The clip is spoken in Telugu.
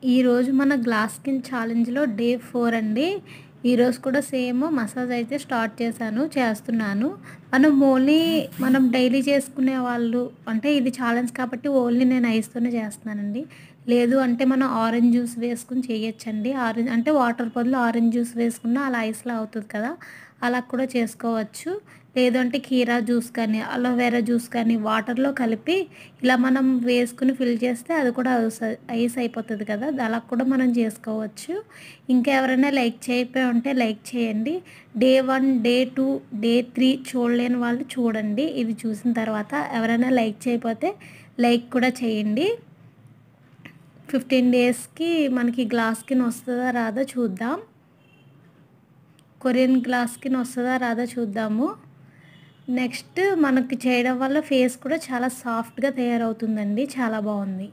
ఈరోజు మన గ్లాస్ స్కిన్ ఛాలెంజ్‌లో డే 4 అండి. ఈరోజు కూడా సేమ్ మసాజ్ అయితే స్టార్ట్ చేస్తున్నాను. మనం డైలీ చేసుకునే వాళ్ళు అంటే ఇది ఛాలెంజ్ కాబట్టి ఓన్లీ నేను ఐస్‌తోనే చేస్తున్నానండి. లేదు అంటే మనం ఆరెంజ్ జ్యూస్ వేసుకొని చేయొచ్చండి. ఆరెంజ్ అంటే వాటర్ బదులు ఆరెంజ్ జ్యూస్ వేసుకున్న అలా ఐస్‌లా అవుతది కదా! అలా కూడా చేసుకోవచ్చు. లేదు అంటే కీరా జ్యూస్ కానీ, అలోవెరా జ్యూస్ కానీ వాటర్‌లో కలిపి ఇలా మనం వేసుకొని ఫిల్ చేస్తే అది కూడా ఐస్ అయిపోతది కదా! అలా కూడా మనం చేసుకోవచ్చు. ఇంకా ఎవరైనా లైక్ చేయకపోయి ఉంటే లైక్ చేయండి. డే 1, డే 2, డే 3 చూడలేని వాళ్ళు చూడండి. ఇది చూసిన తర్వాత ఎవరైనా లైక్ చేయకపోతే లైక్ కూడా చేయండి. 15 డేస్‌కి మనకి గ్లాస్ స్కిన్ వస్తదా రాదా చూద్దాం. కొరియన్ గ్లాస్ స్కిన్ వస్తదా రాదా చూద్దాము. నెక్స్ట్ మనకి చేయడం వల్ల ఫేస్ కూడా చాలా సాఫ్ట్‌గా తయారవుతుందండి. చాలా బావుంది.